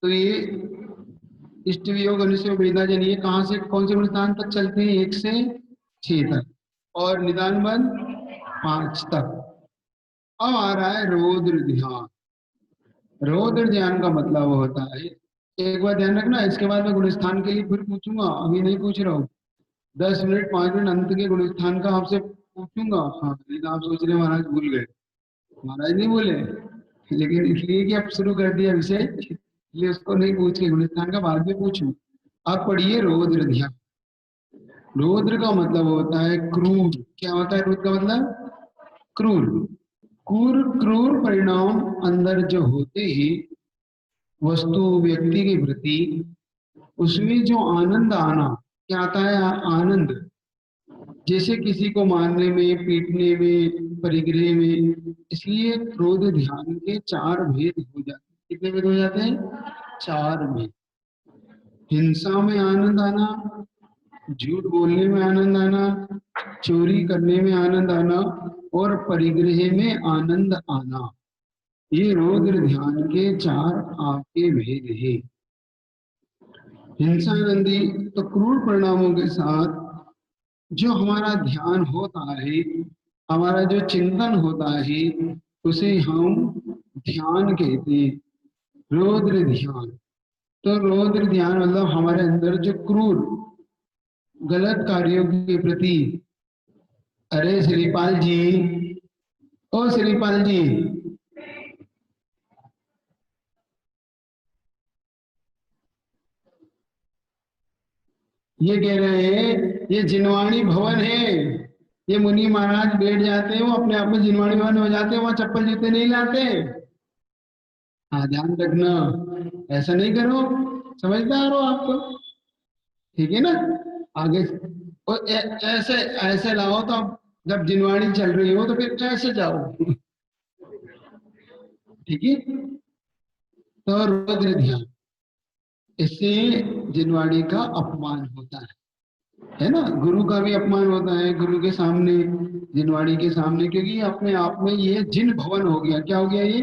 तो ये इष्टवियोग अनुसयोग वेदाजन ये कहाँ से कौन से गुणस्थान तक चलते हैं? 1 से 6 तक, और निदान बंद 5 तक। अब आ रहा है रौद्र ध्यान। रौद्र ध्यान का मतलब होता है, एक बार ध्यान रखना, इसके बाद मैं गुणस्थान के लिए फिर पूछूंगा, अभी नहीं पूछ रहा हूँ। 10 मिनट 5 मिनट अंत के गुणस्थान का आपसे पूछूंगा। हाँ, नहीं तो आप सोच रहे महाराज भूल गए। महाराज नहीं बोले, लेकिन इसलिए कि अब शुरू कर दिया विषय, इसलिए उसको नहीं पूछ के गुणस्थान का बाद में पूछूं। आप पढ़िए रौद्र ध्यान। रौद्र का मतलब होता है क्रूर। क्या होता है रौद्र का मतलब? क्रूर। क्रूर क्रूर परिणाम अंदर जो होते ही वस्तु व्यक्ति के प्रति, उसमें जो आनंद आना, क्या आता है? आनंद। जैसे किसी को मारने में, पीटने में, परिग्रह में। इसलिए क्रोध ध्यान के 4 भेद हो जाते हैं। कितने भेद हो जाते हैं? 4 भेद। हिंसा में आनंद आना, झूठ बोलने में आनंद आना, चोरी करने में आनंद आना, और परिग्रह में आनंद आना। ये रौद्र ध्यान के 4 आपके भेद है। हिंसा नंदी तो क्रूर परिणामों के साथ जो हमारा ध्यान होता है, हमारा जो चिंतन होता है, उसे हम ध्यान कहते हैं। रौद्र ध्यान, तो रौद्र ध्यान मतलब हमारे अंदर जो क्रूर गलत कार्यों के प्रति। अरे श्रीपाल जी, ओ श्रीपाल जी, ये कह रहे हैं ये जिनवाणी भवन है। ये मुनि महाराज बैठ जाते हैं, वो अपने आप में जिनवाणी भवन हो जाते हैं, वहां चप्पल जूते नहीं लाते। हाँ, ध्यान रखना, ऐसा नहीं करो। समझदार हो आप तो, ठीक है ना? आगे और ऐसे ऐसे लाओ तो अब, जब जिनवाणी चल रही हो तो फिर ऐसे जाओ। ठीक है। तो रुद्र ध्यान, इससे जिनवाणी का अपमान होता है ना? गुरु का भी अपमान होता है गुरु के सामने, जिनवाणी के सामने, क्योंकि अपने आप में ये जिन भवन हो गया। क्या हो गया ये?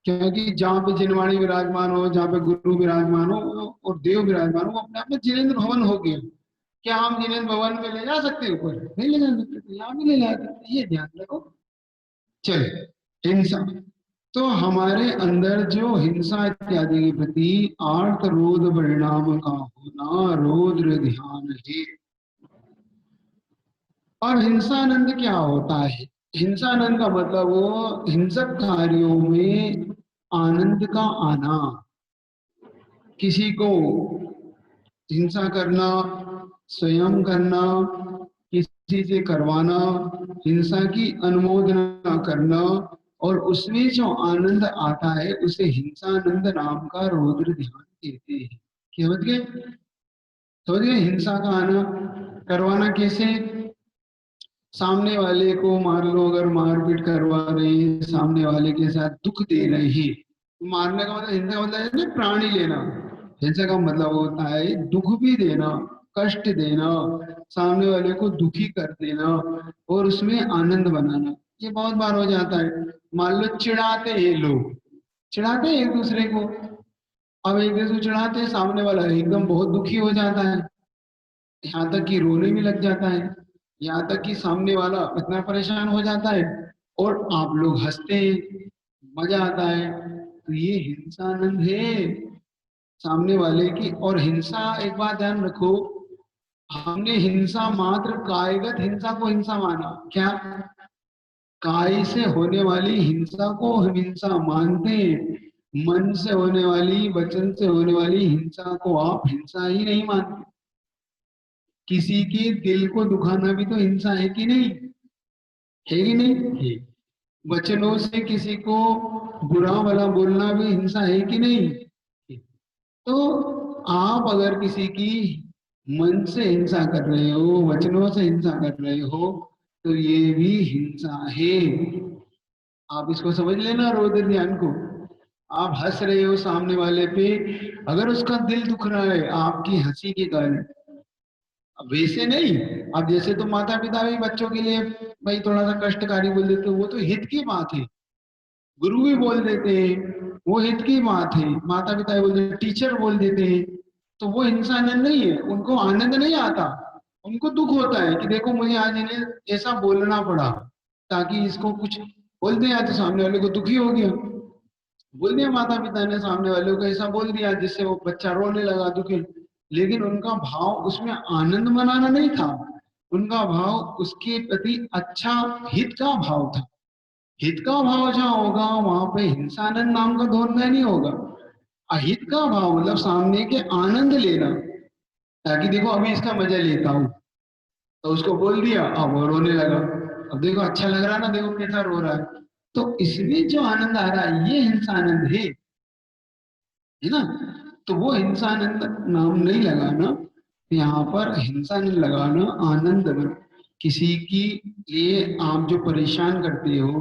क्योंकि जहाँ पे जिनवाणी विराजमान हो, जहाँ पे गुरु विराजमान हो और देव विराजमान हो, वो अपने आप में जिनेन्द्र भवन हो गया। क्या हम जिनेन्द्र भवन में ले जा सकते हैं? ऊपर नहीं ले जा सकते, तो यहाँ भी ले जा सकते, ये ध्यान रखो। चलिए, हिंसा, तो हमारे अंदर जो हिंसा इत्यादि के प्रति आर्त रोध परिणाम का होना रौद्र ध्यान है। और हिंसानंद क्या होता है? हिंसानंद का मतलब वो हिंसक कार्यों में आनंद का आना। किसी को हिंसा करना, स्वयं करना, किसी से करवाना, हिंसा की अनुमोदना करना, और उसमें जो आनंद आता है उसे हिंसानंद नाम का रौद्र ध्यान कहते हैं। क्या समझ गए? समझ गए? हिंसा का आना, करवाना कैसे? सामने वाले को मान लो, अगर मारपीट करवा रहे हैं, सामने वाले के साथ दुख दे रहे हैं, मारने का मतलब, हिंसा का मतलब है ना प्राणी लेना। हिंसा का मतलब होता है दुख भी देना, कष्ट देना, सामने वाले को दुखी कर देना, और उसमें आनंद बनाना। ये बहुत बार हो जाता है। मान लो चिढ़ाते हैं लोग, चिढ़ाते हैं एक दूसरे को। अब एक दूसरे को चिढ़ाते हैं, सामने वाला एकदम बहुत दुखी हो जाता है, यहाँ तक कि रोने भी लग जाता है, यहाँ तक कि सामने वाला इतना परेशान हो जाता है, और आप लोग हंसते हैं, मजा आता है। तो ये हिंसानंद है सामने वाले की। और हिंसा, एक बात ध्यान रखो, हमने हिंसा मात्र कायगत हिंसा को हिंसा माना। क्या? काय से होने वाली हिंसा को हम हिंसा मानते हैं, मन से होने वाली, वचन से होने वाली हिंसा को आप हिंसा ही नहीं मानते। किसी के दिल को दुखाना भी तो हिंसा है कि नहीं? है कि नहीं? है। वचनों से किसी को बुरा भला बोलना भी हिंसा है कि नहीं? है। तो आप अगर किसी की मन से हिंसा कर रहे हो, वचनों से हिंसा कर रहे हो, तो ये भी हिंसा है। आप इसको समझ लेना, रौद्र ध्यान को। आप हंस रहे हो सामने वाले पे, अगर उसका दिल दुख रहा है आपकी हंसी के कारण, अब वैसे नहीं। अब जैसे तो माता पिता भी बच्चों के लिए भाई थोड़ा सा कष्टकारी बोल देते, वो तो हित की बात है, गुरु भी बोल देते हैं। वो हित की बात है, माता पिता बोल देते, टीचर बोल देते हैं, तो वो हिंसा आनंद नहीं है, उनको आनंद नहीं आता, उनको दुख होता है कि देखो मुझे आज इन्हें ऐसा बोलना पड़ा, ताकि इसको कुछ बोल दिया तो सामने वाले को दुखी हो गया, बोल दिया माता पिता ने सामने वाले को ऐसा बोल दिया जिससे वो बच्चा रोने लगा दुखी, लेकिन उनका भाव उसमें आनंद मनाना नहीं था, उनका भाव उसके प्रति अच्छा हित का भाव था। हित का भाव जहाँ होगा वहां पे हिंसानंद नाम का धोना नहीं होगा। अहित का भाव मतलब सामने के आनंद लेना, ताकि देखो अभी इसका मजा लेता हूँ, तो उसको बोल दिया, अब वो रोने लगा, अब देखो अच्छा लग रहा है ना, देखो कैसा रो रहा है, तो इसमें जो आनंद आ रहा है ये हिंसानंद है ना। तो वो हिंसानंद नाम नहीं लगाना, यहाँ पर हिंसानंद लगाना आनंद किसी की लिए आप जो परेशान करते हो,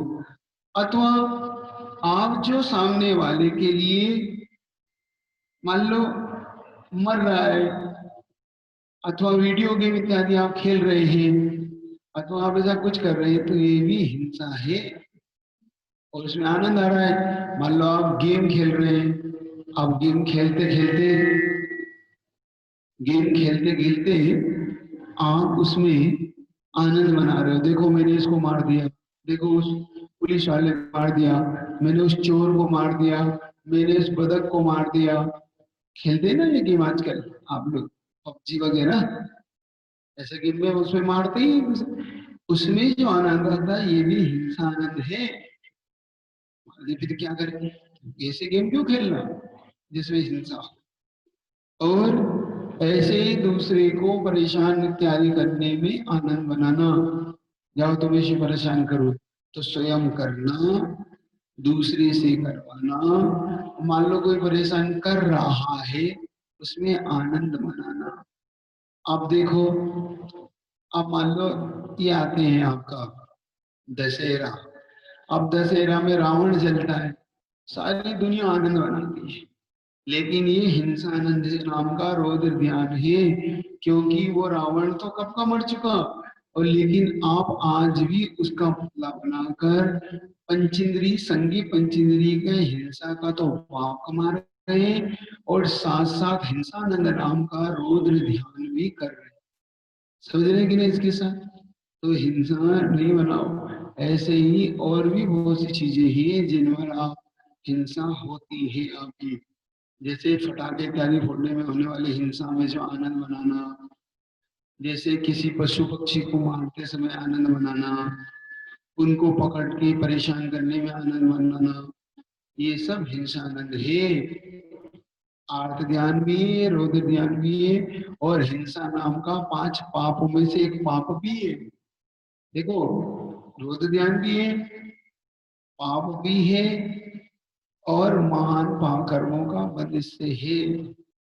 अथवा आप जो सामने वाले के लिए मान लो मर रहा है, अथवा वीडियो गेम इत्यादि आप खेल रहे हैं, अथवा आप ऐसा कुछ कर रहे हैं, तो ये भी हिंसा है और उसमें आनंद आ रहा है। मान लो आप गेम खेल रहे हैं, आप गेम खेलते खेलते आप उसमें आनंद मना रहे हो, देखो मैंने इसको मार दिया, देखो उस पुलिस वाले को मार दिया, मैंने उस चोर को मार दिया, मैंने उस बदक को मार दिया। खेलते हैं ना ये गेम आजकल आप लोग, पबजी वगैरह, ऐसे गेम में उसमें मारते ही, उसमें जो आनंद आता है ये भी हिंसा आनंद है। फिर क्या करें, ऐसे गेम क्यों खेलना जिसमें हिंसा हो? और ऐसे ही दूसरे को परेशान इत्यादि करने में आनंद बनाना, जाओ तुम इसे परेशान करो, तो स्वयं करना, दूसरे से करवाना। मान लो कोई परेशान कर रहा है, उसमें आनंद मनाना। आप देखो, आप मान लो ये आते हैं आपका दशहरा, अब दशहरा में रावण जलता है, सारी दुनिया आनंद मनाती है, लेकिन ये हिंसानंद नाम का रौद्र ध्यान है, क्योंकि वो रावण तो कब का मर चुका, और लेकिन आप आज भी उसका पुतला बनाकर पंचेंद्री संगी पंचेंद्री के हिंसा का तो पाप कमा रहे हैं, और साथ साथ हिंसानंद नाम का रौद्र ध्यान भी कर रहे हैं। समझ रहे कि नहीं इसके साथ? तो हिंसा नहीं बनाओ। ऐसे ही और भी बहुत सी चीजें हैं जिनमें आप हिंसा होती है आपकी, जैसे पटाखे इत्यादि फोड़ने में होने वाली हिंसा में जो आनंद मनाना, जैसे किसी पशु पक्षी को मारते समय आनंद मनाना, उनको पकड़ के परेशान करने में आनंद मनाना, ये सब हिंसा आनंद है। आर्त ध्यान भी है, रौद्र ध्यान भी है, और हिंसा नाम का 5 पापों में से एक पाप भी है। देखो, रौद्र ध्यान भी है, पाप भी है, और महान पाप कर्मों का वध इससे है।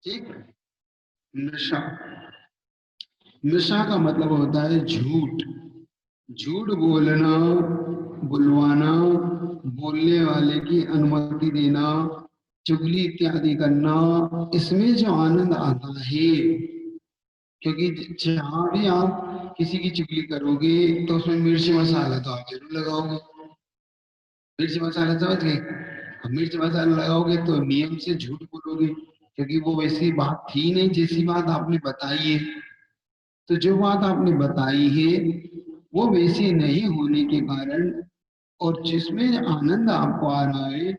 ठीक। नशा, नशा का मतलब होता है झूठ, झूठ बोलना, बुलवाना, बोलने वाले की अनुमति देना, चुगली इत्यादि करना, इसमें जो आनंद आता है, क्योंकि जहां भी आप किसी की चुगली करोगे तो उसमें मिर्च मसाला तो आप जरूर लगाओगे, मिर्च मसाला समझ गए, अब मिर्च मसाला लगाओगे तो नियम से झूठ बोलोगे, क्योंकि वो वैसी बात थी नहीं जैसी बात आपने बताई है। तो जो बात आपने बताई है वो वैसी नहीं होने के कारण, और जिसमें आनंद आपको आ रहा है,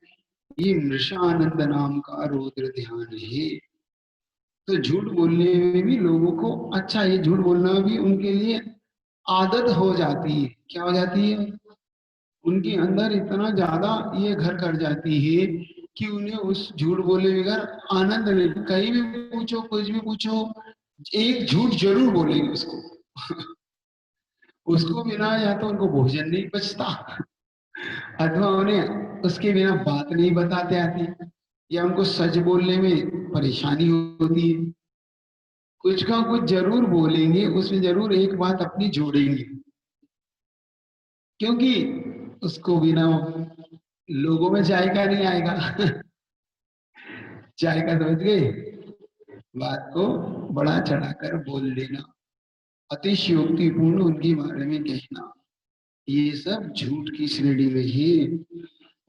ये मृषा आनंद नाम का रौद्र ध्यान है। तो झूठ बोलने में भी लोगों को अच्छा, ये झूठ बोलना भी उनके लिए आदत हो जाती है। क्या हो जाती है? उनके अंदर इतना ज्यादा ये घर कर जाती है कि उन्हें उस झूठ बोले बगैर आनंद नहीं। कहीं भी पूछो, कुछ भी पूछो, एक झूठ जरूर बोलेंगे उसको उसको बिना या तो उनको भोजन नहीं बचता, अथवा उन्हें उसके बिना बात नहीं बताते आती, या उनको सच बोलने में परेशानी होती है। कुछ का कुछ जरूर बोलेंगे, उसमें जरूर एक बात अपनी जोड़ेंगे, क्योंकि उसको बिना लोगों में जायका नहीं आएगा जायका समझ गए? बात को बड़ा चढ़ाकर बोल देना, अतिशयोक्तिपूर्ण उनके बारे में कहना, ये सब झूठ की श्रेणी में है।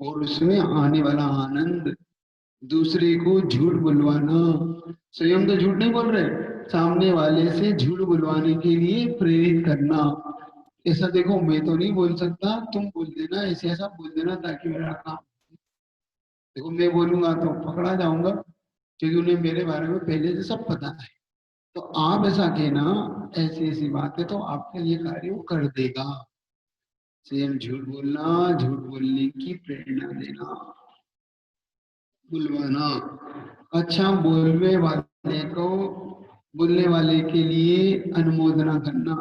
और उसमें आने वाला आनंद, दूसरे को झूठ बुलवाना, स्वयं तो झूठ नहीं बोल रहे, सामने वाले से झूठ बुलवाने के लिए प्रेरित करना। ऐसा देखो मैं तो नहीं बोल सकता, तुम बोल देना, ऐसे ऐसा बोल देना ताकि मेरा काम, देखो मैं बोलूंगा तो पकड़ा जाऊंगा क्योंकि उन्हें मेरे बारे में पहले से सब पता है। तो आप ऐसा कहना, ऐसी ऐसी बात है, तो आपका ये कार्य वो कर देगा। सेम झूठ बोलना, झूठ बोलने की प्रेरणा देना, बुलवाना। अच्छा बोलने वाले के लिए अनुमोदना करना।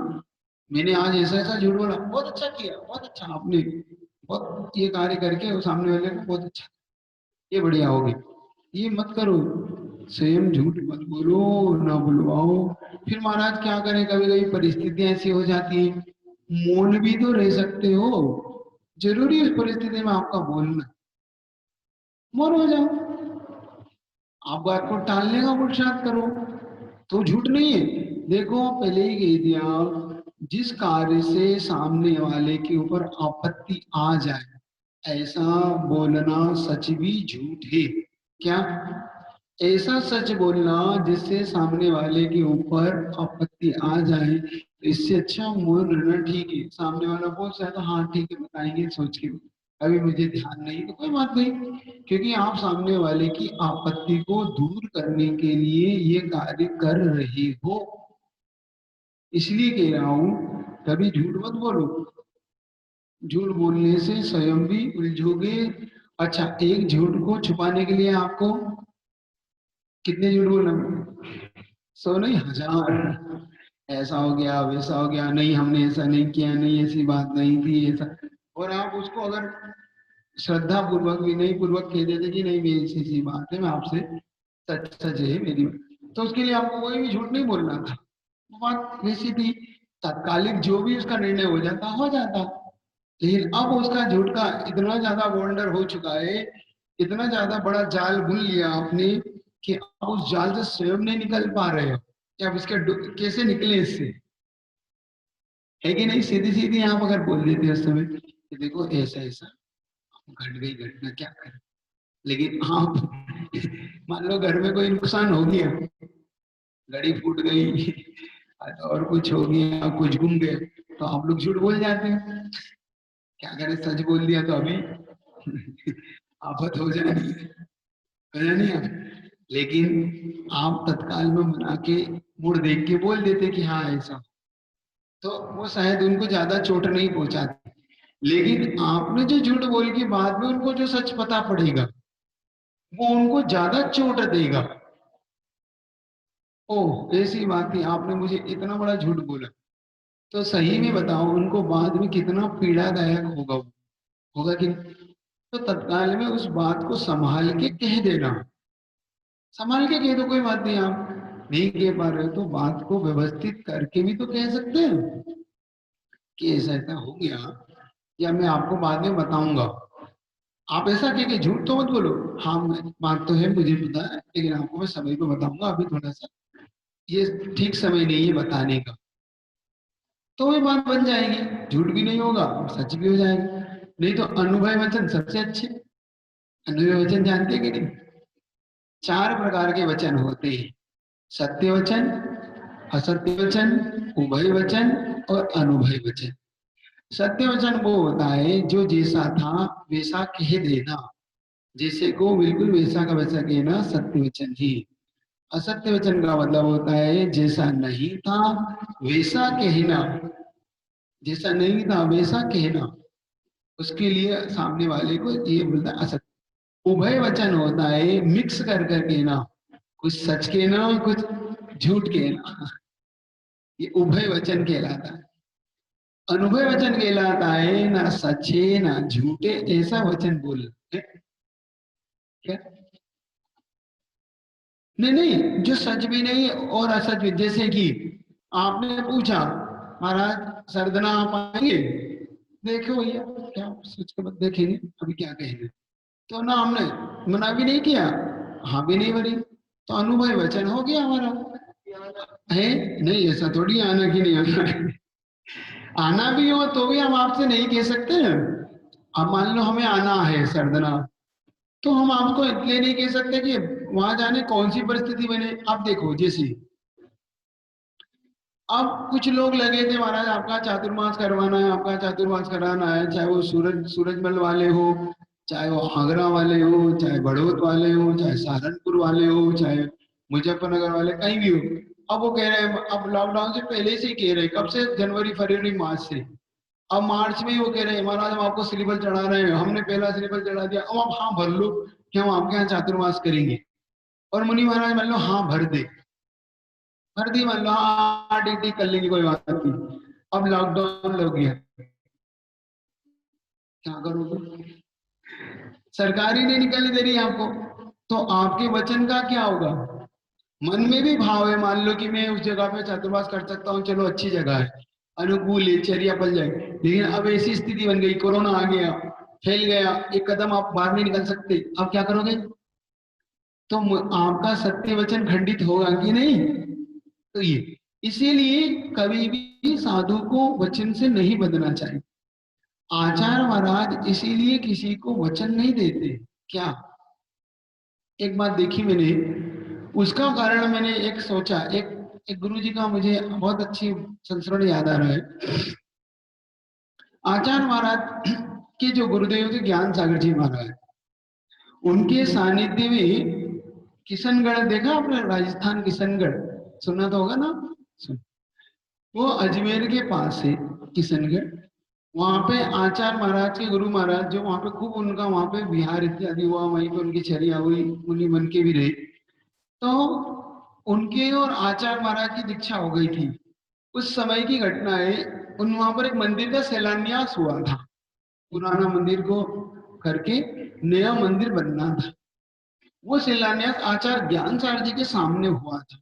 मैंने आज ऐसा ऐसा झूठ बोला, बहुत अच्छा किया, बहुत अच्छा आपने, बहुत ये कार्य करके वो सामने वाले को बहुत अच्छा, ये बढ़िया हो गया, ये मत करो। स्वयं झूठ मत बोलो, ना बुलवाओ। फिर महाराज क्या करें, कभी कभी परिस्थितियां ऐसी हो जाती है, मौन भी तो रह सकते हो, जरूरी उस परिस्थिति में आपका बोलना, मौन हो जाओ, आप बात को टालने का पुरुषार्थ करो, तो झूठ नहीं है। देखो पहले ही कह दिया, जिस कार्य से सामने वाले के ऊपर आपत्ति आ जाए ऐसा बोलना सच भी झूठ है। क्या? ऐसा सच बोलना जिससे सामने वाले के ऊपर आपत्ति आ जाए, तो इससे अच्छा मौन रहना ठीक है। सामने वाला बोल रहा है तो हाँ ठीक है बताएंगे सोच के, अभी मुझे ध्यान नहीं, तो कोई बात नहीं, क्योंकि आप सामने वाले की आपत्ति को दूर करने के लिए ये कार्य कर रहे हो, इसलिए कह रहा हूं कभी झूठ मत बोलो। झूठ बोलने से स्वयं भी उलझोगे। अच्छा, एक झूठ को छुपाने के लिए आपको कितने झूठ बोलना पड़ेगा? 100 नहीं, 1000। ऐसा हो गया, वैसा हो गया, नहीं हमने ऐसा नहीं किया, नहीं ऐसी बात नहीं थी, ऐसा। और आप उसको अगर श्रद्धा पूर्वक विनय पूर्वक कह देते कि नहीं मेरी ऐसी ऐसी बात है, मैं आपसे सच सच है मेरी, तो उसके लिए आपको कोई भी झूठ नहीं बोलना था, वो बात वैसी थी। तात्कालिक जो भी उसका निर्णय हो जाता हो जाता, लेकिन अब उसका झूठ का इतना ज्यादा वंडर हो चुका है, इतना ज्यादा बड़ा जाल बुन लिया आपने कि आप उस जाल से स्वयं नहीं निकल पा रहे हो कि आप इसके कैसे निकले इससे, है कि नहीं? सीधी सीधी आप अगर बोल देते उस समय कि देखो ऐसा ऐसा घट गई घटना, क्या करें, लेकिन आप मान लो घर में कोई नुकसान हो गया, घड़ी फूट गई और कुछ हो गया, कुछ गुम गए, तो आप लोग झूठ बोल जाते हैं, क्या करें सच बोल दिया तो अभी आफत हो जानी है, है ना? नहीं आप, लेकिन आप तत्काल में मना के मुड़ देख के बोल देते कि हाँ ऐसा, तो वो शायद उनको ज्यादा चोट नहीं पहुंचाती। लेकिन आपने जो झूठ बोल के बाद में उनको जो सच पता पड़ेगा, वो उनको ज्यादा चोट देगा। ओह ऐसी बात थी, आपने मुझे इतना बड़ा झूठ बोला, तो सही में बताओ उनको बाद में कितना पीड़ादायक होगा वो, होगा कि नहीं? तो तत्काल में उस बात को संभाल के कह देना, संभाल के कह दो, कोई बात नहीं, आप नहीं कह पा रहे हो तो बात को व्यवस्थित करके भी तो कह सकते हैं कि ऐसा ऐसा हो गया, या मैं आपको बाद में बताऊंगा। आप ऐसा कह के झूठ तो मत बोलो, हाँ बात तो है मुझे पता है, लेकिन आपको मैं समय पे बताऊंगा, अभी थोड़ा सा ये ठीक समय नहीं है बताने का, तो ये बात बन जाएगी, झूठ भी नहीं होगा और सच भी हो जाएगा। नहीं तो अनुभव वचन सबसे अच्छे। अनुभव वचन जानते हैं कि नहीं? 4 प्रकार के वचन होते हैं, सत्य वचन, असत्य वचन, उभय वचन और अनुभय वचन। सत्य वचन वो होता है जो जैसा था वैसा कह देना, जैसे को बिल्कुल वैसा का वैसा कहना सत्य वचन ही। असत्य वचन का मतलब होता है जैसा नहीं था वैसा कहना, जैसा नहीं था वैसा कहना, उसके लिए सामने वाले को ये बोलता है असत्य। उभय वचन होता है मिक्स कर कर कहना, कुछ सच कहना कुछ झूठ कहना, ये उभय वचन कहलाता है। अनुभव वचन कहलाता है ना सच्चे ना झूठे ऐसा वचन बोल, क्या? नहीं नहीं, जो सच भी नहीं और असच भी, जैसे कि आपने पूछा महाराज सरदना आप आएंगे, देखो भैया क्या सोच के बाद देखेंगे अभी क्या कहेंगे, तो ना हमने मना भी नहीं किया, हाँ भी नहीं भरी, तो अनुभव वचन हो गया हमारा। है नहीं, ऐसा थोड़ी आना कि नहीं आना, आना भी हो तो भी हम आपसे नहीं कह सकते हैं, अब मान लो हमें आना है सरदना, तो हम आपको इसलिए नहीं कह सकते कि वहां जाने कौन सी परिस्थिति बने। आप देखो जैसे अब कुछ लोग लगे थे महाराज आपका चातुर्मास करवाना है, आपका चातुर्मास कराना है, चाहे वो सूरजमल वाले हो, चाहे वो आगरा वाले हो, चाहे बड़ौत वाले हो, चाहे सहारनपुर वाले हो, चाहे मुजफ्फरनगर वाले, कहीं भी हो। अब वो कह रहे हैं, अब लॉकडाउन से पहले से ही कह रहे हैं, कब से, जनवरी फरवरी मार्च से। अब मार्च में ही वो कह रहे हैं महाराज हम आपको श्रीफल चढ़ा रहे हैं, हमने पहला श्रीफल चढ़ा दिया, अब आप हाँ भर लो कि हम आपके यहाँ चातुर्मास करेंगे। और मुनि महाराज मान लो हाँ भर दे, भर दी, मान लो हाँ ठीक ठीक कर लेंगे, कोई बात नहीं। अब लॉकडाउन लग गया, क्या करोगे? सरकार ही नहीं निकलने दे रही आपको, तो आपके वचन का क्या होगा? मन में भी भाव है, मान लो कि मैं उस जगह पे चातुर्मास कर सकता हूँ, चलो अच्छी जगह है, अनुकूल है, चर्या पल जाए, लेकिन अब ऐसी स्थिति बन गई, कोरोना आ गया, फैल गया, एक कदम आप बाहर नहीं निकल सकते, अब क्या करोगे? तो आपका सत्य वचन खंडित होगा कि नहीं? तो ये इसीलिए कभी भी साधु को वचन से नहीं बदलना चाहिए। आचार्य महाराज इसीलिए किसी को वचन नहीं देते। क्या? एक बात देखी मैंने, उसका कारण मैंने एक सोचा, एक गुरु जी का मुझे बहुत अच्छी संस्मरण याद आ रहा है। आचार्य महाराज के जो गुरुदेव थे ज्ञान सागर जी महाराज, उनके सानिध्य में किशनगढ़ देखा आपने? राजस्थान किशनगढ़ सुना तो होगा ना? सुन, वो अजमेर के पास है किशनगढ़। वहां पे आचार्य महाराज के गुरु महाराज जो वहां पे खूब उनका वहां पे विहार इत्यादि हुआ, वहीं पे उनकी चर्या हुई, मुनि बन के भी रहे। तो उनके और आचार्य महाराज की दीक्षा हो गई थी। उस समय की घटना है, उन वहां पर एक मंदिर का शिलान्यास हुआ था, पुराना मंदिर को करके नया मंदिर बनना था। वो शिलान्यास आचार्य ज्ञान सागर जी के सामने हुआ था,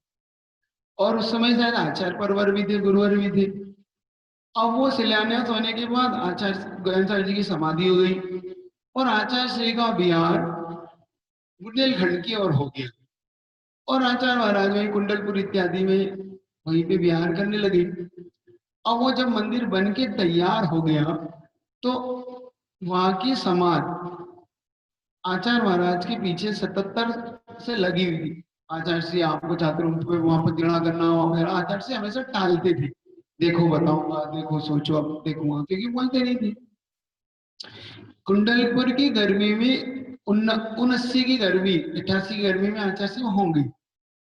और उस समय शायद आचार्य परवर भी थे, गुरुवर भी थे। अब वो शिलान्यास होने के बाद आचार्य ज्ञान सागर जी की समाधि हो गई, और आचार्य श्री का बिहार बुंदेलखंड की ओर हो गया, और आचार्य महाराज वही कुंडलपुर इत्यादि में वहीं पे विहार करने लगे। अब वो जब मंदिर बन के तैयार हो गया, तो वहां की समाज आचार्य महाराज के पीछे 77 से लगी हुई थी। आचार्य श्री आपको छात्रों पे वहां पर गिरणा करना वगैरह आचार्य श्री हमेशा टालते थे, देखो बताऊंगा, देखो सोचो, अब देखूंगा, क्योंकि बोलते नहीं थे। कुंडलपुर की गर्मी में 79 की गर्मी, 88 की गर्मी में आचार्य श्री होंगे,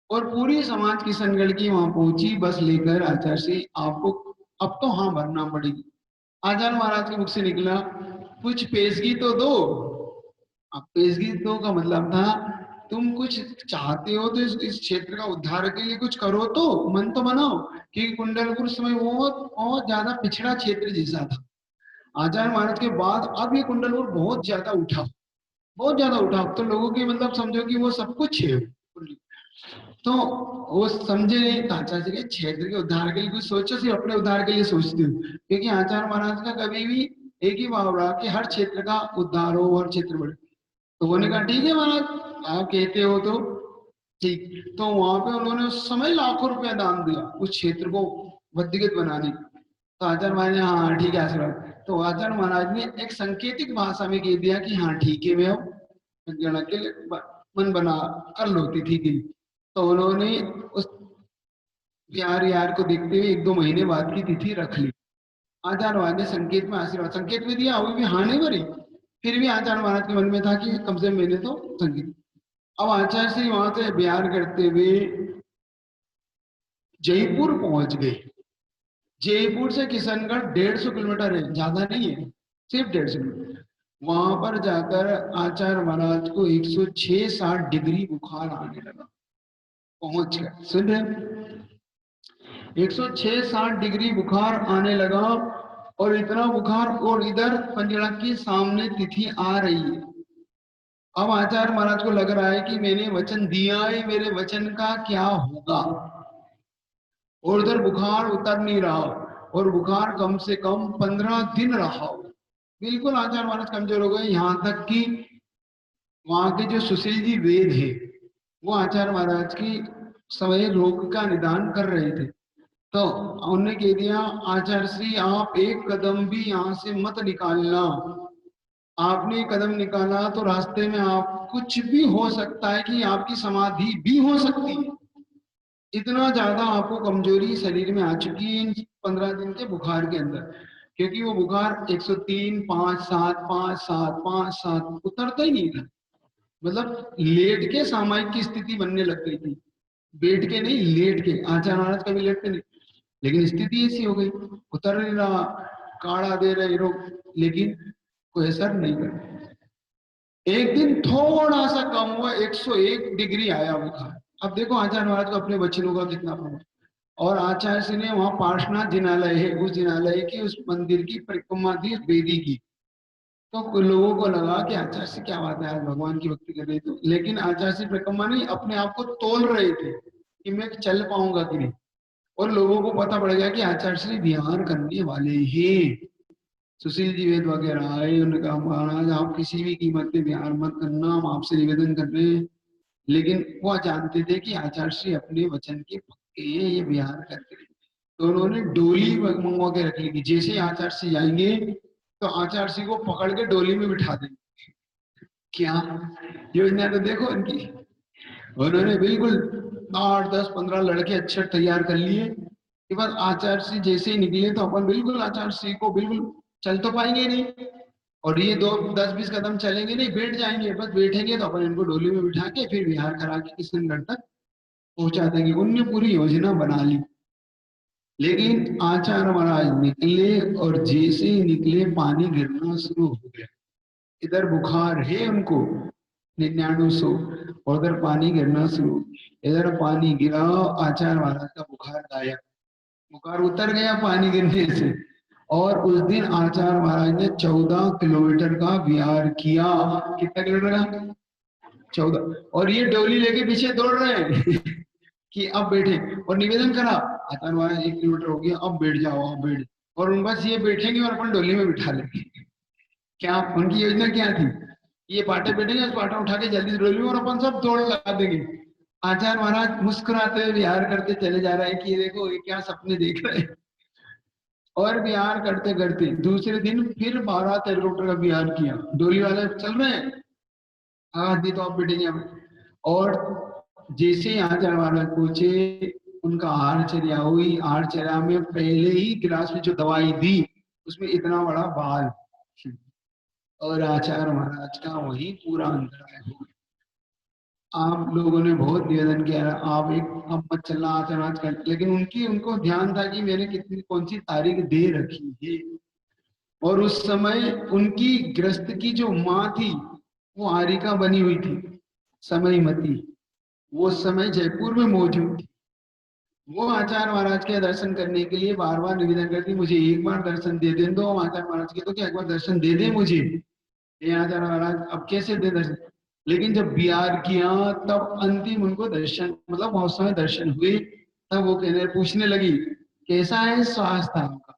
और पूरी समाज किशनगढ़ की वहां पहुंची बस लेकर, आचार्य श्री आपको अब तो हाँ भरना पड़ेगी। आचार्य महाराज के मुख से निकला, कुछ पेशगी तो दो। अब पेशगी दो का मतलब था, तुम कुछ चाहते हो तो इस क्षेत्र का उद्धार के लिए कुछ करो, तो मन तो बनाओ। क्योंकि कुंडलपुर समय बहुत बहुत ज्यादा पिछड़ा क्षेत्र जैसा था। आचार्य महाराज के बाद अब ये कुंडलपुर बहुत ज्यादा उठा, बहुत ज्यादा उठा, तो लोगों की मतलब समझो कि वो सब कुछ है। तो वो समझे नहीं, तो आचार्य के क्षेत्र के उद्धार के लिए कुछ सोचो, सिर्फ अपने उद्धार के लिए सोचते हो। क्योंकि आचार्य महाराज का कभी भी एक ही भाव रहा कि हर क्षेत्र का उद्धार हो, हर क्षेत्र बढ़े। तो उन्होंने कहा ठीक है महाराज, आप कहते हो तो ठीक। तो वहां पे उन्होंने उस समय लाखों रुपया दान दिया उस क्षेत्र को वृद्धिगत बनाने। तो आचार्य महाराज ने हाँ ठीक है आशीर्वाद। तो आचार्य महाराज ने एक सांकेतिक भाषा में कह दिया कि हाँ ठीक है, मैं अब के लिए मन बना कर लो तिथि की। तो उन्होंने उस प्यार यार को देखते हुए 1-2 महीने बाद की तिथि रख ली। आचार्य महाराज ने संकेत में आशीर्वाद संकेत में दिया, अभी भी हाँ नहीं भरी। फिर भी आचार्य महाराज के मन में था कि कम से कम मैंने तो संकेत। अब आचार्य श्री वहां से बिहार करते हुए जयपुर पहुंच गए। जयपुर से किशनगढ़ 150 किलोमीटर है, ज्यादा नहीं है, सिर्फ 150 किलोमीटर। वहां पर जाकर आचार्य महाराज को 106-107 डिग्री बुखार आने लगा। पहुंच गए, सुन रहे? 106-107 डिग्री बुखार आने लगा, और इतना बुखार, और इधर पंचड़ा के सामने तिथि आ रही है। अब आचार्य महाराज को लग रहा है कि मैंने वचन दिया है, मेरे वचन का क्या होगा। और उधर बुखार उतर नहीं रहा, और बुखार कम से कम 15 दिन रहा। बिल्कुल आचार्य महाराज कमजोर हो गए, यहाँ तक कि वहां के जो सुशील जी वेद है, वो आचार्य महाराज की समय रोग का निदान कर रहे थे। तो उन्होंने कह दिया, आचार्य श्री आप एक कदम भी यहाँ से मत निकालना, आपने कदम निकाला तो रास्ते में आप कुछ भी हो सकता है कि आपकी समाधि भी हो सकती है। इतना ज्यादा आपको कमजोरी शरीर में आ चुकी है इन 15 दिन के बुखार के अंदर, क्योंकि वो बुखार 103, 5, 7, 5, 7, 5, 7 उतरता ही नहीं था। मतलब लेट के सामायिक की स्थिति बनने लग गई थी, बैठ के नहीं, लेट के। आचार्य महाराज कभी लेट के नहीं, लेकिन स्थिति ऐसी हो गई, उतर नहीं रहा, काढ़ा दे रहे लोग, लेकिन कोई असर नहीं कर। एक दिन थोड़ा सा कम हुआ, 101 डिग्री आया बुखार। अब देखो आचार्य महाराज को अपने बच्चों का कितना प्रभाव। और आचार्य श्री ने वहां पार्श्वनाथ जिनालय है, उस जिनालय की उस मंदिर की परिक्रमा थी वेदी की। तो लोगों को लगा कि आचार्य से क्या बात है, आज भगवान की भक्ति कर रहे थे, लेकिन आचार्य से परिक्रमा नहीं, अपने आप को तोल रहे थे कि मैं चल पाऊंगा कि नहीं। और लोगों को पता पड़ गया कि आचार्य श्री विहार करने वाले हैं। सुशील जी वेद वगैरह आए, उन्होंने कहा महाराज आप किसी भी कीमत पे विहार मत करना, हम आपसे निवेदन कर रहे हैं। लेकिन वह जानते थे कि आचार्य श्री अपने वचन के पक्के हैं, ये विहार करके रहेंगे। तो उन्होंने डोली मंगवा के रख ली कि जैसे ही आचार्य श्री जाएंगे तो आचार्य श्री को पकड़ के डोली में बिठा देंगे। क्या योजना तो देखो इनकी। उन्होंने बिल्कुल 8, 10, 15 लड़के अच्छे तैयार कर लिए कि बस आचार्य श्री जैसे ही निकले तो अपन बिल्कुल आचार्य श्री को बिल्कुल चल तो पाएंगे नहीं, और ये 10-20 कदम चलेंगे नहीं, बैठ जाएंगे, बस बैठेंगे तो अपन इनको डोली में बिठा के फिर विहार करा के किशनगढ़ तक पहुंचा देंगे। उनने पूरी योजना बना ली। लेकिन आचार्य महाराज निकले और जैसे ही निकले पानी गिरना शुरू हो गया। इधर बुखार है उनको 9900 और उधर पानी गिरना शुरू। इधर पानी गिरा, आचार्य महाराज का बुखार गायब, बुखार उतर गया पानी गिरने से। और उस दिन आचार्य महाराज ने 14 किलोमीटर का विहार किया। कितना किलोमीटर का? 14। और ये डोली लेके पीछे दौड़ रहे हैं कि अब बैठे, और निवेदन करा आचार्य महाराज 1 किलोमीटर हो गया, अब बैठ जाओ, अब बैठ। और उन बस ये बैठेंगे और अपन डोली में बिठा लेंगे। क्या उनकी योजना क्या थी? ये पाटे बैठेंगे, उस पाटा उठा के जल्दी से डोली में और अपन सब दौड़ लगा देंगे। आचार्य महाराज मुस्कुराते हुए विहार करते चले जा रहे हैं कि ये देखो ये क्या सपने देख रहे हैं। और बिहार करते करते दूसरे दिन फिर 12-13 किलोमीटर का बिहार किया। डोली वाले चल रहे हैं, आदमी तो आप बैठेंगे। और जैसे ही आचार्य महाराज पूछे, उनका आहारचर्या हुई। आहारचर्या में पहले ही गिलास में जो दवाई दी उसमें इतना बड़ा बाल, और आचार्य महाराज का वही पूरा अंतराय हो गया। आप लोगों ने बहुत निवेदन किया, आप एक अब मत चलना आचार्य महाराज कर, लेकिन उनको ध्यान था कि मैंने कितनी कौन सी तारीख दे रखी है। और उस समय उनकी गृहस्थ की जो माँ थी वो आरिका बनी हुई थी, समयमती, वो समय जयपुर में मौजूद थी। वो आचार्य महाराज के दर्शन करने के लिए बार बार निवेदन करती, मुझे एक बार दर्शन दे दे दो। आचार्य महाराज के तो क्या एक बार दर्शन दे दे मुझे। ये आचार्य महाराज अब कैसे दे दर्शन? लेकिन जब बिहार किया तब अंतिम उनको दर्शन, मतलब बहुत समय दर्शन हुए। तब वो कहने पूछने लगी कैसा है स्वास्थ्य आपका?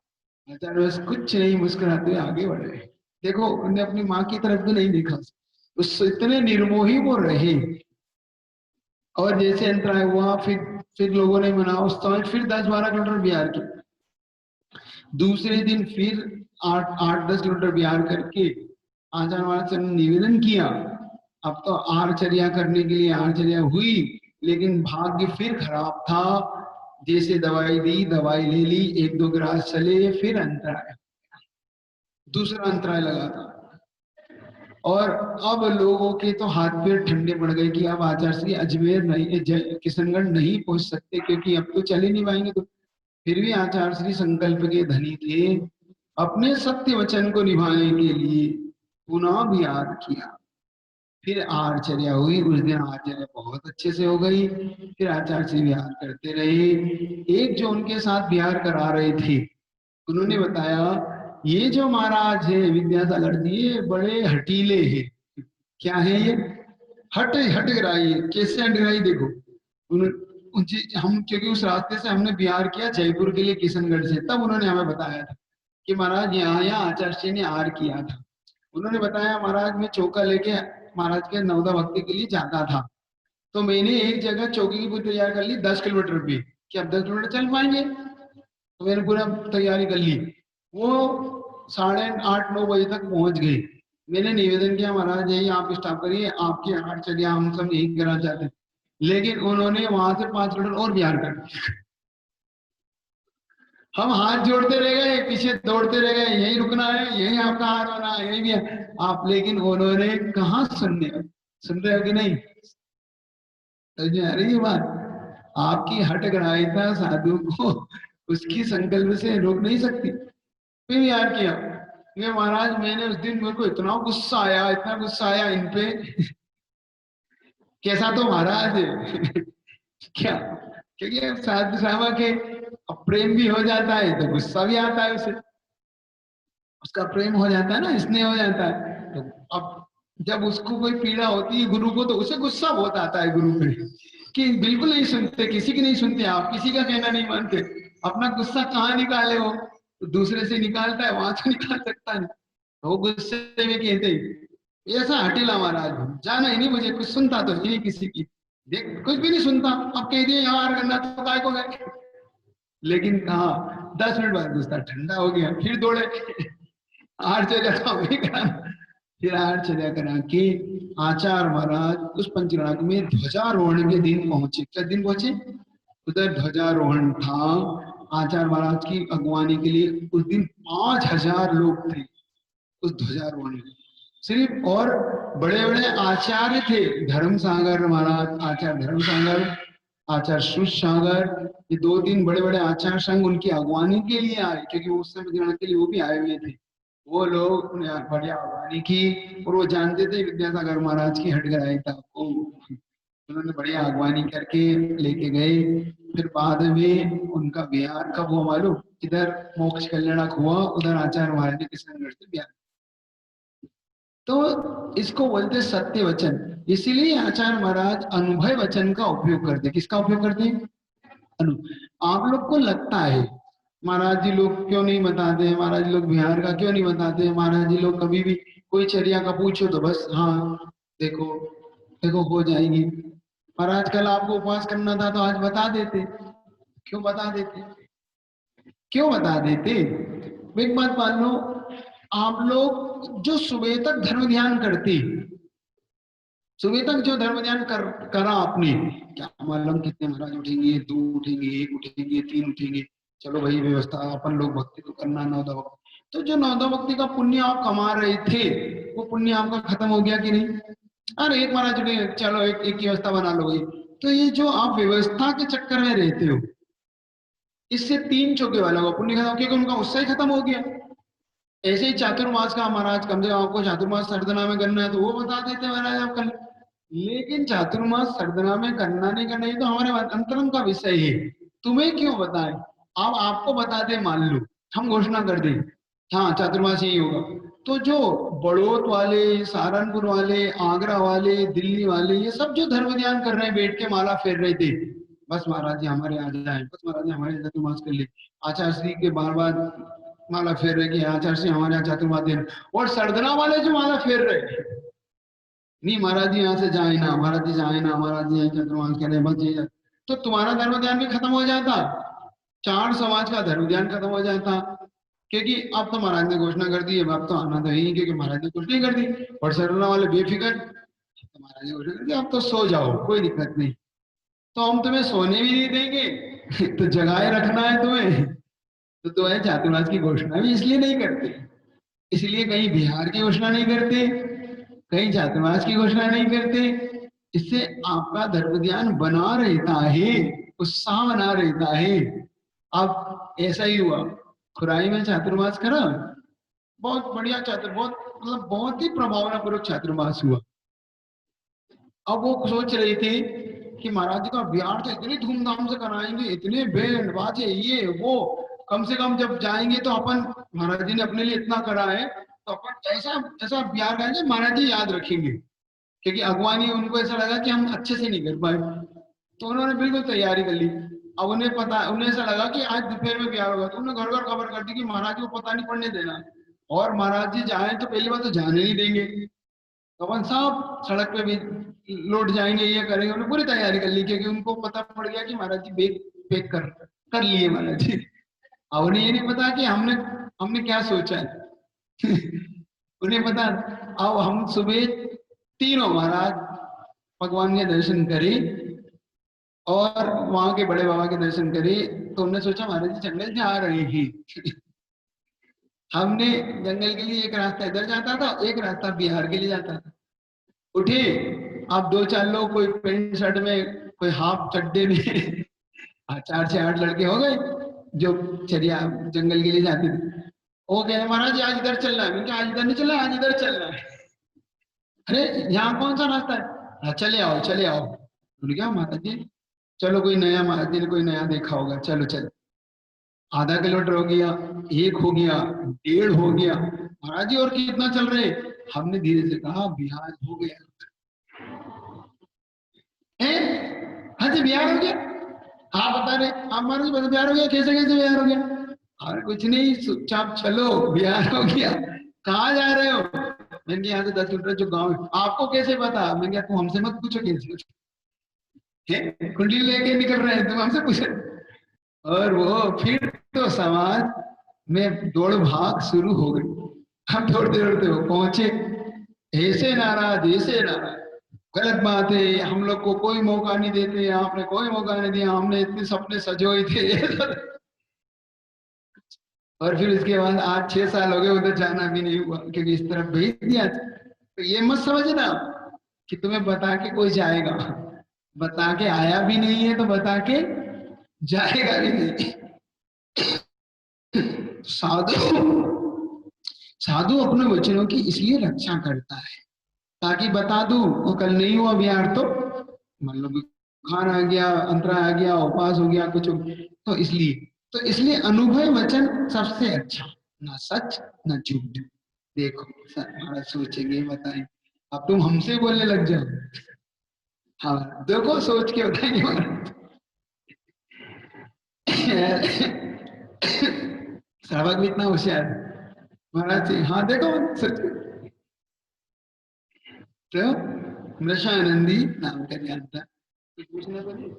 आचार्य बस कुछ नहीं, मुस्कुराते हुए आगे बढ़े। देखो उन्हें अपनी माँ की तरफ भी नहीं देखा, उस इतने निर्मोही वो रहे। और जैसे अंतराय हुआ, फिर लोगों ने मना, उस समय फिर 10-12 किलोमीटर बिहार किया। दूसरे दिन फिर 8-10 किलोमीटर बिहार करके आचार्य महाराज से निवेदन किया। अब तो आहारचर्या करने के लिए आहारचर्या हुई, लेकिन भाग्य फिर खराब था। जैसे दवाई दी, दवाई ले ली, 1-2 गिलास चले, फिर अंतराय, दूसरा अंतराय लगा था। और अब लोगों के तो हाथ पैर ठंडे पड़ गए कि अब आचार्य श्री अजमेर नहीं, किशनगढ़ नहीं पहुंच सकते, क्योंकि अब तो चले नहीं पाएंगे। तो फिर भी आचार्य श्री संकल्प के धनी थे, अपने सत्य वचन को निभाने के लिए पुनः विहार किया। फिर आहारचर्या हुई, उस दिन आहारचर्या बहुत अच्छे से हो गई। फिर आचार्य श्री विहार करते रहे। एक जो उनके साथ विहार करा रहे थे, उन्होंने बताया ये जो महाराज है विद्यासागर जी, ये बड़े हटीले हैं। क्या है ये? हट गिराई। कैसे हट गिराई देखो। हम क्योंकि उस रास्ते से हमने बिहार किया जयपुर के लिए किशनगढ़ से, तब उन्होंने हमें बताया था कि महाराज यहाँ यहाँ आचार्य जी ने आहार किया था। उन्होंने बताया महाराज मैं चौका लेके महाराज के नवदा भक्ति के लिए जाता था, तो मैंने एक जगह चौकी की पूरी तैयार कर ली 10 किलोमीटर पे कि अब 10 किलोमीटर चल पाएंगे, तो मैंने पूरा तैयारी कर ली। वो 8:30-9 बजे तक पहुंच गए। मैंने निवेदन किया महाराज यही आप स्टॉप करिए, आपकी आर्टचर्या हम सब यही कराना चाहते हैं। लेकिन उन्होंने वहां से 5 किलोमीटर और बिहार कर दिया। हम हाथ जोड़ते रह गए, पीछे दौड़ते रह गए, यही रुकना है, यही आपका हार होना है, यही भी है आप। लेकिन उन्होंने कहा सुनने, सुन रहे हो कि नहीं, समझ में आ रही है बात? आपकी हट ग्राह्यता साधु को उसकी संकल्प से रोक नहीं सकती। फिर याद किया ये महाराज, मैंने उस दिन, मेरे को इतना गुस्सा आया, इतना गुस्सा आया इन पे। कैसा तो महाराज क्या, क्योंकि अब साधु साहब के अब प्रेम भी हो जाता है तो गुस्सा भी आता है उसे, उसका प्रेम हो जाता है ना, स्नेह हो जाता है। तो अब जब उसको कोई पीड़ा होती है गुरु को, तो उसे गुस्सा बहुत आता है गुरु पे, कि बिल्कुल नहीं सुनते, किसी की नहीं सुनते आप, किसी का कहना नहीं मानते। अपना गुस्सा कहाँ निकाले वो, तो दूसरे से निकालता है, वहां तो निकाल सकता नहीं। तो वो गुस्से में कहते ही ऐसा हटेला महाराज, जाना ही नहीं मुझे, कुछ सुनता तो नहीं किसी की, देख कुछ भी नहीं सुनता, अब कह दिए यार करना तो काय को गए। लेकिन कहा 10 मिनट बाद गुस्सा ठंडा हो गया, फिर दौड़े आर्चर्या का भी कराना। फिर आर्चर्या करा के आचार्य महाराज उस पंचगणाक में ध्वजारोहण के दिन पहुंचे। क्या दिन पहुंचे? उधर ध्वजारोहण था। आचार्य महाराज की अगवानी के लिए उस दिन 5,000 लोग थे उस ध्वजारोहण में सिर्फ। और बड़े बड़े आचार्य थे, धर्म सागर महाराज, आचार्य धर्म सागर, आचार्य सुश सागर, ये 2-3 बड़े बड़े आचार्य संघ उनकी अगवानी के लिए आए, क्योंकि उस समय के लिए वो भी आए हुए थे। वो लोग बढ़िया अगवानी की, और वो जानते थे विद्यासागर महाराज की हट गराइता को, उन्होंने बढ़िया अगवानी करके लेके गए। फिर बाद में उनका बिहार कब हुआ मालूम? इधर मोक्ष कल्याणक हुआ, उधर आचार्य महाराज ने किशनगढ़ से बिहार। तो इसको बोलते सत्य वचन। इसीलिए आचार्य महाराज अनुभव वचन का उपयोग करते। किसका उपयोग करते हैं? अनु। आप लोग को लगता है महाराज जी लोग क्यों नहीं बताते हैं, महाराज जी लोग बिहार का क्यों नहीं बताते हैं, महाराज जी लोग कभी भी कोई चर्या का पूछो तो बस हाँ देखो देखो हो जाएगी। महाराज कल आपको उपवास करना था तो आज बता देते, क्यों बता देते, क्यों बता देते? एक बात मान लो, आप लोग जो सुबह तक धर्म ध्यान करते, सुबह तक जो धर्म ध्यान करा आपने, क्या मालूम कितने महाराज उठेंगे, 2 उठेंगे, 1 उठेंगे, 3 उठेंगे, चलो भाई व्यवस्था, अपन लोग भक्ति तो करना, नौदा भक्ति, तो जो नौदा भक्ति का पुण्य आप कमा रहे थे वो पुण्य आपका खत्म हो गया कि नहीं? अरे एक महाराज उठे, चलो एक की व्यवस्था बना लो भाई। तो ये जो आप व्यवस्था के चक्कर में रहते हो, इससे 3 चौके वाला हुआ पुण्य खत्म, क्योंकि उनका उससे ही खत्म हो गया। ऐसे ही चातुर्मास का महाराज, कम से कम आपको चातुर्मास सर्दना में करना है तो वो बता देते महाराज आप कर। लेकिन चातुर्मास सर्दना में करना नहीं करना, ये तो हमारे अंतरंग का विषय है, तुम्हें क्यों बताएं? अब आपको बता दे, मान लो हम घोषणा कर दें हाँ चातुर्मास यही होगा, तो जो बड़ौत वाले, सहारनपुर वाले, आगरा वाले, दिल्ली वाले, ये सब जो धर्म ध्यान कर रहे हैं, बैठ के माला फेर रहे थे, बस महाराज जी हमारे यहाँ जाए, बस महाराज जी हमारे यहाँ चातुर्मास कर ले, आचार्य श्री के बार बार माला फेर रहे कि आचार्य श्री हमारे यहाँ चातुर्मास देना। और सरदना वाले जो माला फेर रहे, नहीं महाराज जी यहाँ से जाए ना, महाराज जी जाए ना, महाराज जी यहाँ चंद्रमान करें, बस ये। तो तुम्हारा धर्म ध्यान भी खत्म हो जाता, 4 समाज का धर्म ध्यान खत्म हो जाता, क्योंकि अब तो महाराज ने घोषणा कर दी है, अब तो आना तो ही, क्योंकि महाराज ने कुछ नहीं कर दी। और सरना वाले बेफिक्र, तो महाराज ने घोषणा कर दी अब तो सो जाओ, कोई दिक्कत नहीं, तो हम तुम्हें सोने भी नहीं देंगे तो जगाए रखना है तुम्हें, तो तुम्हें चातुर्मास की घोषणा भी इसलिए नहीं करते, इसलिए कहीं बिहार की घोषणा नहीं करते, कहीं चातुर्मास की घोषणा नहीं करते। इससे आपका धर्म ध्यान बना रहता है, उत्साह बना रहता है। अब ऐसा ही हुआ, खुराई में चातुर्मास करा, बहुत बढ़िया चातुर, बहुत मतलब बहुत ही प्रभावनापूर्वक चातुर्मास हुआ। अब वो सोच रहे थे कि महाराज जी का बिहार तो इतनी धूमधाम से कराएंगे, इतने बैंड बाजे ये वो, कम से कम जब जाएंगे तो अपन, महाराज जी ने अपने लिए इतना करा है तो अपन ऐसा ऐसा बिहार गाएंगे महाराज जी याद रखेंगे, क्योंकि अगवानी उनको ऐसा लगा कि हम अच्छे से नहीं कर पाए, तो उन्होंने बिल्कुल तैयारी कर ली। अब उन्हें पता, उन्हें ऐसा लगा कि आज दोपहर में बिहार होगा, तो उन्होंने घर घर खबर कर दी कि महाराज जी को पता नहीं पड़ने देना, और महाराज जी जाए तो पहली बात तो जाने नहीं देंगे, तो अपन सब सड़क पे भी लौट जाएंगे, ये करेंगे, उन्होंने पूरी तैयारी कर ली, क्योंकि उनको पता पड़ गया कि महाराज जी बैग पैक कर लिए महाराज जी। अब उन्हें ये नहीं पता कि हमने हमने क्या सोचा है उन्हें पता। अब हम सुबह तीनों महाराज भगवान के दर्शन करे और वहां के बड़े बाबा के दर्शन करे। तो हमने सोचा महाराज जी जंगल से आ रहे हैं। हमने जंगल के लिए एक रास्ता इधर जाता था, एक रास्ता बिहार के लिए जाता था। उठे, अब दो चार लोग, कोई पेंट शर्ट में, कोई हाफ चड्डे में, 4 से 8 लड़के हो गए जो चरिया जंगल के लिए जाते थे। वो कह रहे महाराज जी आज इधर चलना है। मैंने आज इधर नहीं चलना, आज इधर चलना है। अरे यहाँ कौन सा रास्ता है? हाँ चले आओ चले आओ। उन्होंने क्या महाराज जी चलो, कोई नया, महाराज जी ने कोई नया देखा होगा, चलो चलो। आधा किलोमीटर हो गया, 1 हो गया, 1.5 हो गया। महाराज जी और कितना चल रहे? हमने धीरे से कहा बिहार हो गया। हाँ जी बिहार हो गया। हाँ बता रहे आप महाराज जी, बिहार हो गया? कैसे कैसे बिहार हो गया? और कुछ नहीं, चुपचाप चलो बिहार हो गया। कहाँ जा रहे हो? मैंने यहाँ से 10 किलोमीटर जो गाँव है। आपको कैसे पता? मैं क्या, तुम हमसे मत पूछो कैसे कुंडली लेके निकल रहे हैं, तुम हमसे पूछो। और वो फिर तो समाज में दौड़ भाग शुरू हो गई। हम दौड़ते दौड़ते हो पहुंचे, ऐसे नाराज ऐसे नाराज, गलत बात है, हम लोग को कोई मौका नहीं देते, आपने कोई मौका नहीं दिया, हमने इतने सपने सजोए थे। और फिर उसके बाद 8-6 साल हो गए, उधर जाना भी नहीं हुआ क्योंकि इस तरफ भेज दिया। तो ये मत समझना कि तुम्हें बता के कोई जाएगा, बता के आया भी नहीं है तो बता के जाएगा भी नहीं। साधु साधु अपने वचनों की इसलिए रक्षा करता है ताकि बता दूं वो कल नहीं हुआ बिहार तो मान लो बुखार आ गया, अंतरा आ गया, उपवास हो गया, कुछ हो गया, तो इसलिए अनुभव वचन सबसे अच्छा, ना सच ना झूठ। देखो महाराज सोचेंगे बताएं, अब तुम हमसे बोलने लग जाओ। हाँ देखो सोच के बताएंगे महाराज। श्रावक भी इतना होशियार है महाराज जी। हाँ देखो सच। तो मृषानंदी नाम का ज्ञान था, कुछ पूछना तो नहीं।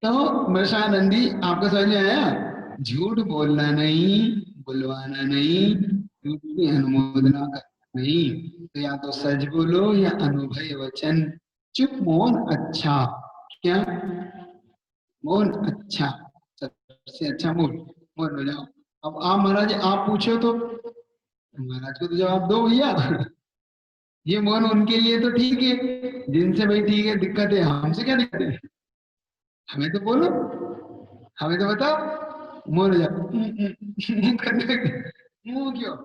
तो मृषानंदी आपको समझ में आया? झूठ बोलना नहीं, बुलवाना नहीं, झूठ की अनुमोदना करना नहीं। तो या तो सच बोलो या अनुभव वचन। चुप मौन अच्छा, क्या मौन अच्छा, सबसे अच्छा मौन। मौन हो जाओ। अब आप महाराज आप पूछो तो महाराज को तो जवाब दो भैया। ये मौन उनके लिए तो ठीक है, जिनसे भाई ठीक है दिक्कत है, हमसे क्या दिक्कत है? हमें तो बोलो, हमें तो बताओ। मौन हो जाओ। करने लगे। मुंह क्यों?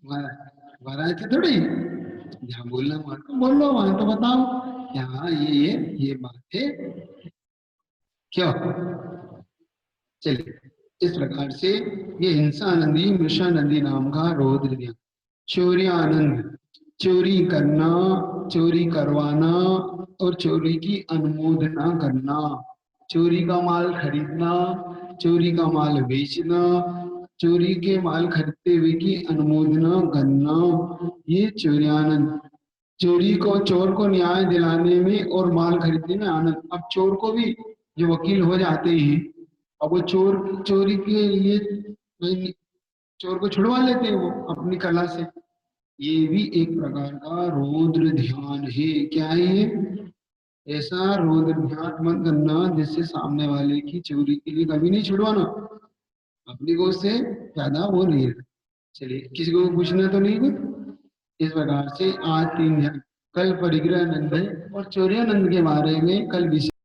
महाराज थे थोड़ी, जहाँ बोलना वहां तो बोल लो, वहां तो बताओ यहाँ ये बात है क्यों। चलिए इस प्रकार से ये हिंसानंदी मृषानंदी नाम का रौद्र ध्यान। चौर्यानंद, चोरी करना, चोरी करवाना और चोरी की अनुमोदना करना, चोरी का माल खरीदना, चोरी का माल बेचना, चोरी के माल खरीदते हुए की अनुमोदना करना, ये चौर्यानंद। चोरी को, चोर को न्याय दिलाने में और माल खरीदने में आनंद। अब चोर को भी जो वकील हो जाते हैं, अब वो चोरी के लिए चोर को छुड़वा लेते हैं वो अपनी कला से। ये भी एक प्रकार का रौद्र ध्यान है। क्या है ये? ऐसा रौद्र ध्यान मत करना जिससे सामने वाले की चोरी के लिए कभी नहीं छुड़वाना, अपनी को से ज्यादा वो नहीं है। चलिए किसी को पूछना तो नहीं कुछ। इस प्रकार से आज 3 ध्यान, कल परिग्रह नंद और चौर्यानंद के बारे में कल विषय